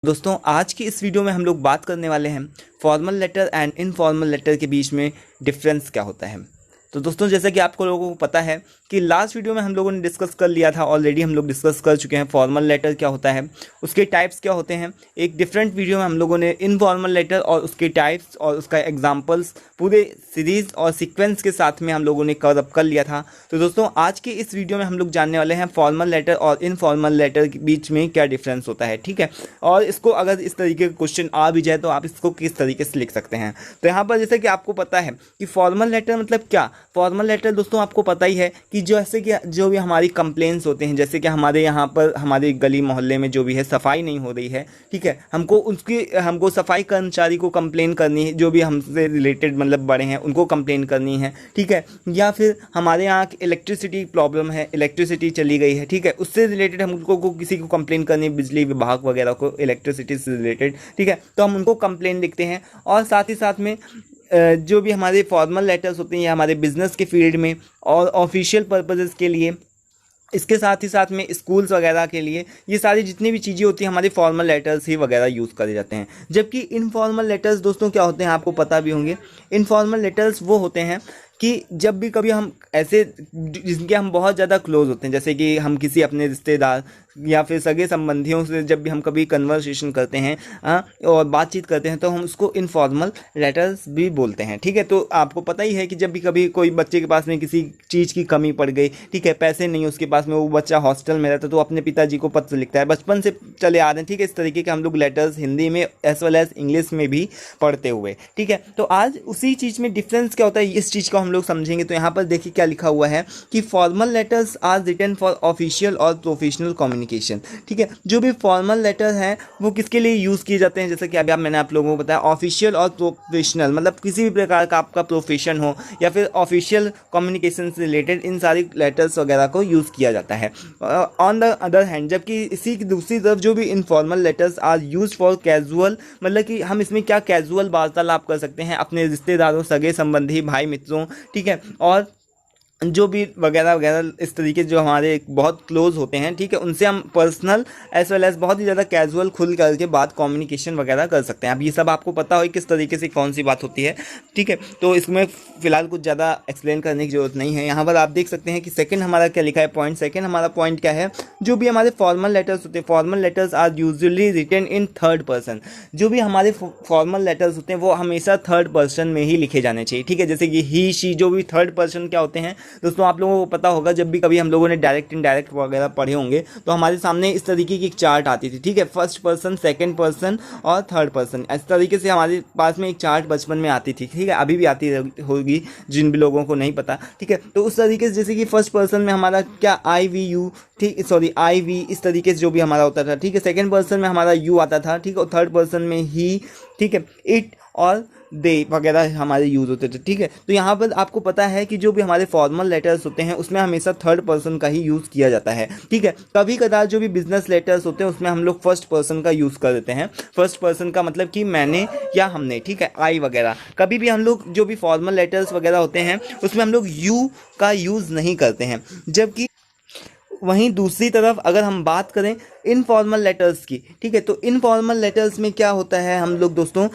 दोस्तों आज की इस वीडियो में हम लोग बात करने वाले हैं formal letter and informal letter के बीच में डिफरेंस क्या होता है। तो दोस्तों जैसा कि आपको लोगों को पता है कि लास्ट वीडियो में हम लोगों ने डिस्कस कर लिया था, ऑलरेडी हम लोग डिस्कस कर चुके हैं फॉर्मल लेटर क्या होता है, उसके टाइप्स क्या होते हैं। एक डिफरेंट वीडियो में हम लोगों ने इनफॉर्मल लेटर और उसके टाइप्स और उसका एग्जांपल्स पूरे सीरीज़ और सीक्वेंस के साथ में हम लोगों ने कवर अप कर लिया था। तो दोस्तों आज की इस वीडियो में हम लोग जानने वाले हैं फॉर्मल लेटर और इनफॉर्मल लेटर के बीच में क्या डिफरेंस होता है, ठीक है। और इसको अगर इस तरीके का क्वेश्चन आ भी जाए तो आप इसको किस तरीके से लिख सकते हैं। तो यहाँ पर जैसे कि आपको पता है कि फॉर्मल लेटर मतलब क्या। फॉर्मल लेटर दोस्तों आपको पता ही है कि जैसे कि जो भी हमारी कंप्लेंट्स होते हैं, जैसे कि हमारे यहाँ पर हमारे गली मोहल्ले में जो भी है सफाई नहीं हो रही है, ठीक है, हमको सफाई कर्मचारी को कंप्लेन करनी है, जो भी हमसे रिलेटेड मतलब बड़े हैं उनको कंप्लेन करनी है, ठीक है। या फिर हमारे यहाँ इलेक्ट्रिसिटी प्रॉब्लम है, इलेक्ट्रिसिटी चली गई है, ठीक है, उससे रिलेटेड हमको किसी को कंप्लेन करनी है, बिजली विभाग वगैरह को इलेक्ट्रिसिटी से रिलेटेड, ठीक है, तो हम उनको कंप्लेन लिखते हैं। और साथ ही साथ में जो भी हमारे फॉर्मल लेटर्स होते हैं या हमारे बिजनेस के फील्ड में और ऑफिशियल पर्पसेस के लिए, इसके साथ ही साथ में स्कूल्स वगैरह के लिए, ये सारी जितनी भी चीज़ें होती हैं हमारे फॉर्मल लेटर्स ही वगैरह यूज़ करे जाते हैं। जबकि इनफॉर्मल लेटर्स दोस्तों क्या होते हैं आपको पता भी होंगे। इनफॉर्मल लेटर्स वो होते हैं कि जब भी कभी हम ऐसे जिनके हम बहुत ज़्यादा क्लोज होते हैं, जैसे कि हम किसी अपने रिश्तेदार या फिर सगे संबंधियों से जब भी हम कभी कन्वर्सेशन करते हैं और बातचीत करते हैं तो हम उसको इनफॉर्मल लेटर्स भी बोलते हैं, ठीक है। तो आपको पता ही है कि जब भी कभी कोई बच्चे के पास में किसी चीज़ की कमी पड़ गई, ठीक है, पैसे नहीं उसके पास में, वो बच्चा हॉस्टल में रहता है तो अपने पिताजी को पत्र लिखता है, बचपन से चले आ रहे हैं, ठीक है। इस तरीके के हम लोग लेटर्स हिंदी में एज वेल एज इंग्लिश में भी पढ़ते हुए, ठीक है। तो आज उसी चीज़ में डिफरेंस क्या होता है इस चीज़ को हम लोग समझेंगे। तो यहाँ पर देखिए क्या लिखा हुआ है कि formal letters are written for official और प्रोफेशनल कम्युनिकेशन, ठीक है। जो भी फॉर्मल लेटर हैं वो किसके लिए यूज़ किए जाते हैं, जैसे कि अभी मैंने आप लोगों को बताया ऑफिशियल और प्रोफेशनल, मतलब किसी भी प्रकार का आपका प्रोफेशन हो या फिर ऑफिशियल कम्युनिकेशन से रिलेटेड इन सारी लेटर्स वगैरह को यूज़ किया जाता है। ऑन द अदर हैंड जबकि इसी की दूसरी तरफ जो भी informal letters are use for casual, मतलब कि हम इसमें क्या कैजुअल वार्तालाप कर सकते हैं अपने रिश्तेदारों, सगे संबंधी, भाई मित्रों, ठीक है, और जो भी वगैरह वगैरह इस तरीके जो हमारे बहुत क्लोज होते हैं, ठीक है, उनसे हम पर्सनल एज वेल एज बहुत ही ज़्यादा कैजुअल खुल करके बात कम्युनिकेशन वगैरह कर सकते हैं। अब ये सब आपको पता हो किस तरीके से कौन सी बात होती है, ठीक है। तो इसमें फ़िलहाल कुछ ज़्यादा एक्सप्लेन करने की ज़रूरत नहीं है। यहाँ पर आप देख सकते हैं कि सेकंड हमारा क्या लिखा है, पॉइंट सेकंड हमारा पॉइंट क्या है, जो भी हमारे फॉर्मल लेटर्स होते हैं, formal letters are usually written in third person. जो भी हमारे फॉर्मल लेटर्स होते हैं वो हमेशा थर्ड पर्सन में ही लिखे जाने चाहिए, ठीक है। जैसे कि ही शी, जो भी थर्ड पर्सन क्या होते हैं दोस्तों आप लोगों को पता होगा, जब भी कभी हम लोगों ने डायरेक्ट इनडायरेक्ट वगैरह पढ़े होंगे तो हमारे सामने इस तरीके की एक चार्ट आती थी, ठीक है, फर्स्ट पर्सन, सेकंड पर्सन और थर्ड पर्सन, इस तरीके से हमारे पास में एक चार्ट बचपन में आती थी, ठीक है, अभी भी आती होगी जिन भी लोगों को नहीं पता, ठीक है। तो उस तरीके से जैसे कि फर्स्ट पर्सन में हमारा क्या आई वी यू, ठीक, सॉरी आई वी, इस तरीके से जो भी हमारा होता था, ठीक है। सेकंड पर्सन में हमारा यू आता था, ठीक है, और थर्ड पर्सन में ही, ठीक है, इट और दे वगैरह हमारे यूज़ होते थे, ठीक है। तो यहाँ पर आपको पता है कि जो भी हमारे फॉर्मल लेटर्स होते हैं उसमें हमेशा थर्ड पर्सन का ही यूज़ किया जाता है, ठीक है। कभी कदार जो भी बिजनेस लेटर्स होते हैं उसमें हम लोग फर्स्ट पर्सन का यूज़ कर देते हैं। फर्स्ट पर्सन का मतलब कि मैंने या हमने, ठीक है, आई वगैरह। कभी भी हम लोग जो भी फॉर्मल लेटर्स वगैरह होते हैं उसमें हम लोग यू का यूज़ नहीं करते हैं। जबकि वहीं दूसरी तरफ अगर हम बात करें इनफॉर्मल लेटर्स की, ठीक है, तो इनफॉर्मल लेटर्स में क्या होता है, हम लोग दोस्तों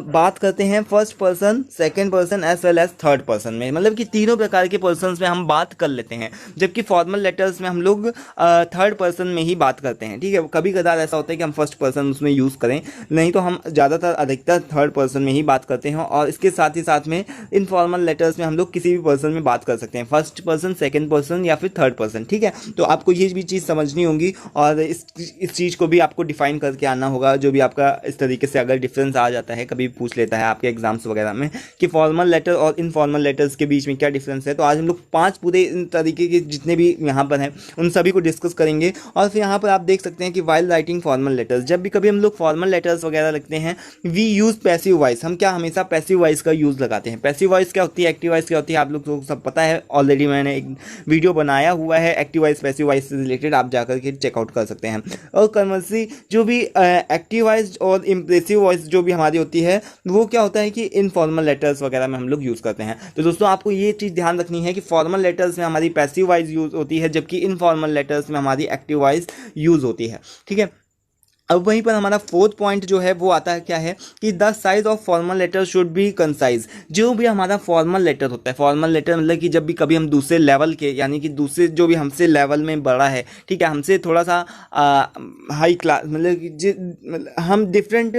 बात करते हैं first person, second person as well as third person में, मतलब कि तीनों प्रकार के पर्सन्स में हम बात कर लेते हैं। जबकि फॉर्मल लेटर्स में हम लोग थर्ड पर्सन में ही बात करते हैं, ठीक है। कभी कदार ऐसा होता है कि हम फर्स्ट पर्सन उसमें यूज़ करें, नहीं तो हम ज़्यादातर अधिकतर थर्ड पर्सन में ही बात करते हैं। और इसके साथ ही साथ में इनफॉर्मल लेटर्स में हम लोग किसी भी पर्सन में बात कर सकते हैं, फर्स्ट पर्सन, सेकेंड पर्सन या फिर थर्ड पर्सन, ठीक है। तो आपको ये भी चीज़ समझनी होगी और इस चीज़ को भी आपको डिफाइन करके आना होगा। जो भी आपका इस तरीके से अगर डिफरेंस आ जाता है, कभी पूछ लेता है आपके एग्जाम्स वगैरह में कि फॉर्मल लेटर और इनफॉर्मल लेटर्स के बीच में क्या डिफरेंस है, तो आज हम लोग 5 पूरे इन तरीके के जितने भी यहाँ पर हैं उन सभी को डिस्कस करेंगे। और फिर यहाँ पर आप देख सकते हैं कि वाइल राइटिंग फॉर्मल लेटर्स, जब भी कभी हम लोग फॉर्मल लेटर्स वगैरह लिखते हैं वी यूज़ पैसिव वॉइस, हम क्या हमेशा पैसिव वॉइस का यूज़ लगाते हैं। पैसिव वॉइस क्या होती है, एक्टिव वॉइस क्या होती है, आप लोग को सब पता है, ऑलरेडी मैंने एक वीडियो बनाया हुआ है एक्टिव वॉइस पैसिव वॉइस से रिलेटेड, आप जाकर के चेकआउट कर सकते हैं। और कन्वर्सली जो भी एक्टिव वॉइस और इम्प्रेसिव वॉइस जो भी हमारी होती है वो क्या होता है कि इनफॉर्मल लेटर्स वगैरह में हम लोग यूज़ करते हैं। तो दोस्तों आपको ये चीज़ ध्यान रखनी है कि फॉर्मल लेटर्स में हमारी पैसिव वॉइस यूज़ होती है, जबकि इनफॉर्मल लेटर्स में हमारी एक्टिव वॉइस यूज़ होती है, ठीक है। अब वहीं पर हमारा फोर्थ पॉइंट जो है वो आता है क्या है कि the size of formal letter should be concise. जो भी हमारा फॉर्मल लेटर होता है, फॉर्मल लेटर मतलब कि जब भी कभी हम दूसरे लेवल के, यानी कि दूसरे जो भी हमसे लेवल में बड़ा है, ठीक है, हमसे थोड़ा सा हाई क्लास, मतलब कि हम डिफरेंट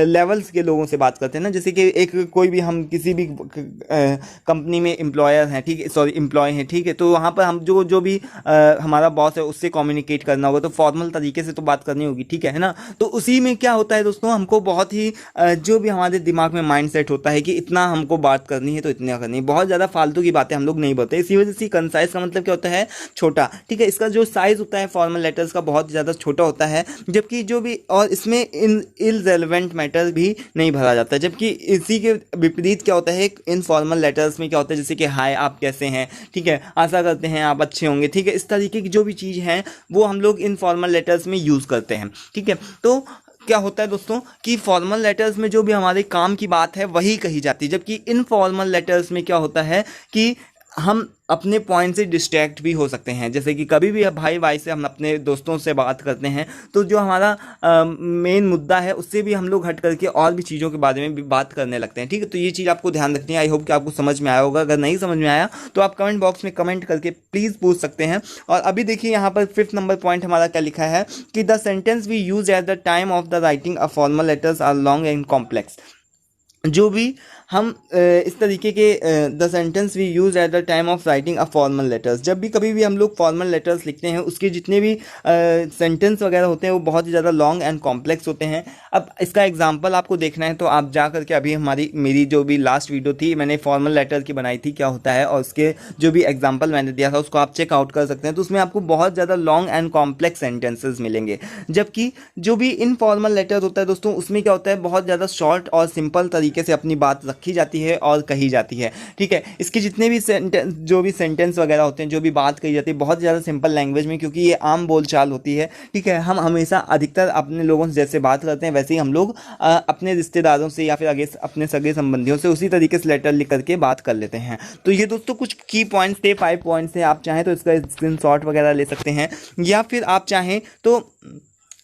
लेवल्स के लोगों से बात करते हैं ना, जैसे कि एक कोई भी हम किसी भी कंपनी में एम्प्लॉयर हैं, ठीक है, सॉरी एम्प्लॉय हैं, ठीक है, तो वहाँ पर हम जो भी हमारा बॉस है उससे कम्युनिकेट करना होगा तो फॉर्मल तरीके से तो बात करनी होगी, ठीक है ना। तो उसी में क्या होता है दोस्तों, हमको बहुत ही जो भी हमारे दिमाग में माइंड सेट होता है कि इतना हमको बात करनी है तो इतना करनी है, बहुत ज़्यादा फालतू की बातें हम लोग नहीं बोलते। इसी वजह से कंसाइज का मतलब क्या होता है, छोटा, ठीक है। इसका जो साइज होता है फॉर्मल लेटर्स का बहुत ज़्यादा छोटा होता है, जबकि जो भी, और इसमें इनरेलेवेंट मैटर भी नहीं भरा जाता है। जबकि इसी के विपरीत क्या होता है, इनफॉर्मल लेटर्स में क्या होता है, जैसे कि हाय आप कैसे हैं, ठीक है, आशा करते हैं आप अच्छे होंगे, ठीक है, इस तरीके की जो भी चीज़ है वो हम लोग इनफॉर्मल लेटर्स में यूज़ करते हैं, ठीक है। तो क्या होता है दोस्तों कि फॉर्मल लेटर्स में जो भी हमारे काम की बात है वही कही जाती है, जबकि इनफॉर्मल लेटर्स में क्या होता है कि हम अपने पॉइंट से डिस्ट्रैक्ट भी हो सकते हैं। जैसे कि कभी भी भाई भाई से हम अपने दोस्तों से बात करते हैं तो जो हमारा मेन मुद्दा है उससे भी हम लोग हट करके और भी चीज़ों के बारे में भी बात करने लगते हैं, ठीक है। तो ये चीज़ आपको ध्यान रखनी है। आई होप कि आपको समझ में आया होगा। अगर नहीं समझ में आया तो आप कमेंट बॉक्स में कमेंट करके प्लीज़ पूछ सकते हैं। और अभी देखिए यहाँ पर 5th नंबर पॉइंट हमारा क्या लिखा है कि the sentence we use at the time of the writing a formal letters are long and complex. जो भी हम इस तरीके के the sentence we use at the time of writing a formal letters, जब भी कभी भी हम लोग फॉर्मल लेटर्स लिखते हैं उसके जितने भी सेंटेंस वगैरह होते हैं वो बहुत ही ज़्यादा लॉन्ग एंड कॉम्प्लेक्स होते हैं। अब इसका एग्जांपल आपको देखना है तो आप जा करके अभी मेरी जो भी लास्ट वीडियो थी मैंने फॉर्मल लेटर की बनाई थी क्या होता है, और उसके जो भी एग्जाम्पल मैंने दिया था उसको आप चेकआउट कर सकते हैं। तो उसमें आपको बहुत ज़्यादा लॉन्ग एंड कॉम्प्लेक्स सेंटेंसेस मिलेंगे, जबकि जो भी इनफॉर्मल लेटर होता है दोस्तों उसमें क्या होता है, बहुत ज़्यादा शॉर्ट और सिंपल तरीके से अपनी बात रखी जाती है और कही जाती है, ठीक है। इसके जितने भी सेंटेंस, जो भी सेंटेंस वगैरह होते हैं, जो भी बात कही जाती है बहुत ज़्यादा सिंपल लैंग्वेज में, क्योंकि ये आम बोलचाल होती है, ठीक है। हम हमेशा अधिकतर अपने लोगों से जैसे बात करते हैं वैसे ही हम लोग अपने रिश्तेदारों से या फिर आगे अपने सगे संबंधियों से उसी तरीके से लेटर लिख करके बात कर लेते हैं। तो ये दोस्तों कुछ की पॉइंट्स थे, 5 पॉइंट्स थे। आप चाहें तो इसका स्क्रीनशॉट वगैरह ले सकते हैं, या फिर आप चाहें तो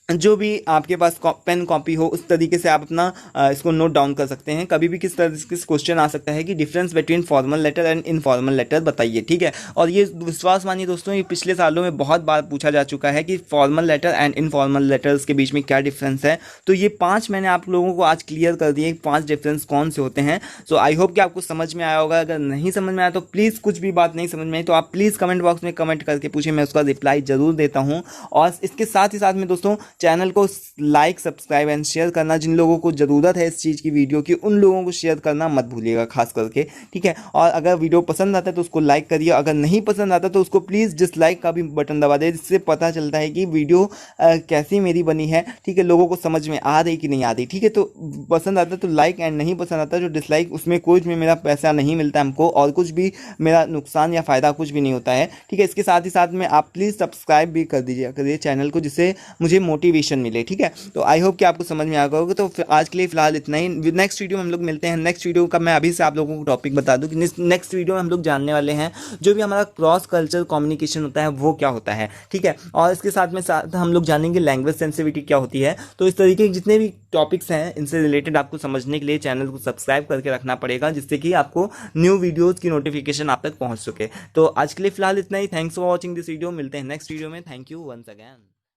जो भी आपके पास पेन कॉपी हो उस तरीके से आप अपना इसको नोट डाउन कर सकते हैं। कभी भी किस तरह से क्वेश्चन आ सकता है कि difference between formal letter and informal letter बताइए, ठीक है। और ये विश्वास मानिए दोस्तों, ये पिछले सालों में बहुत बार पूछा जा चुका है कि formal letter and informal letters के बीच में क्या डिफरेंस है। तो ये 5 मैंने आप लोगों को आज क्लियर कर दिए, 5 डिफरेंस कौन से होते हैं। सो आई होप कि आपको समझ में आया होगा। अगर नहीं समझ में आया तो प्लीज़, कुछ भी बात नहीं समझ में आई तो आप प्लीज़ कमेंट बॉक्स में कमेंट करके पूछिए, मैं उसका रिप्लाई जरूर देता हूँ। और इसके साथ ही साथ में दोस्तों चैनल को लाइक, सब्सक्राइब एंड शेयर करना, जिन लोगों को ज़रूरत है इस चीज़ की वीडियो की उन लोगों को शेयर करना मत भूलिएगा खास करके, ठीक है। और अगर वीडियो पसंद आता है तो उसको लाइक करिए, अगर नहीं पसंद आता तो उसको प्लीज़ डिसलाइक का भी बटन दबा दे, जिससे पता चलता है कि वीडियो कैसी मेरी बनी है, ठीक है, लोगों को समझ में आ रही कि नहीं आ रही, ठीक है। तो पसंद आता है तो लाइक एंड नहीं पसंद आता जो डिसलाइक, उसमें कुछ भी मेरा पैसा नहीं मिलता हमको और कुछ भी मेरा नुकसान या फ़ायदा कुछ भी नहीं होता है, ठीक है। इसके साथ ही साथ में आप प्लीज़ सब्सक्राइब भी कर दीजिए करिए चैनल को, जिससे मुझे मोटिवेशन मिले, ठीक है। तो आई होप कि आपको समझ में आ गया होगा। तो आज के लिए फिलहाल इतना ही। नेक्स्ट वीडियो में हम लोग मिलते हैं। नेक्स्ट वीडियो का मैं अभी से आप लोगों को टॉपिक बता दूं कि नेक्स्ट वीडियो में हम लोग जानने वाले हैं जो भी हमारा क्रॉस कल्चर कम्युनिकेशन होता है वो क्या होता है, ठीक है। और इसके साथ में हम लोग जानेंगे लैंग्वेज सेंसिटिविटी क्या होती है। तो इस तरीके के जितने भी टॉपिक्स हैं इनसे रिलेटेड आपको समझने के लिए चैनल को सब्सक्राइब करके रखना पड़ेगा, जिससे कि आपको न्यू वीडियोज़ की नोटिफिकेशन आप तक पहुँच सके। तो आज के लिए फिलहाल इतना ही। Thanks for watching this video. मिलते हैं नेक्स्ट वीडियो में। Thank you once again.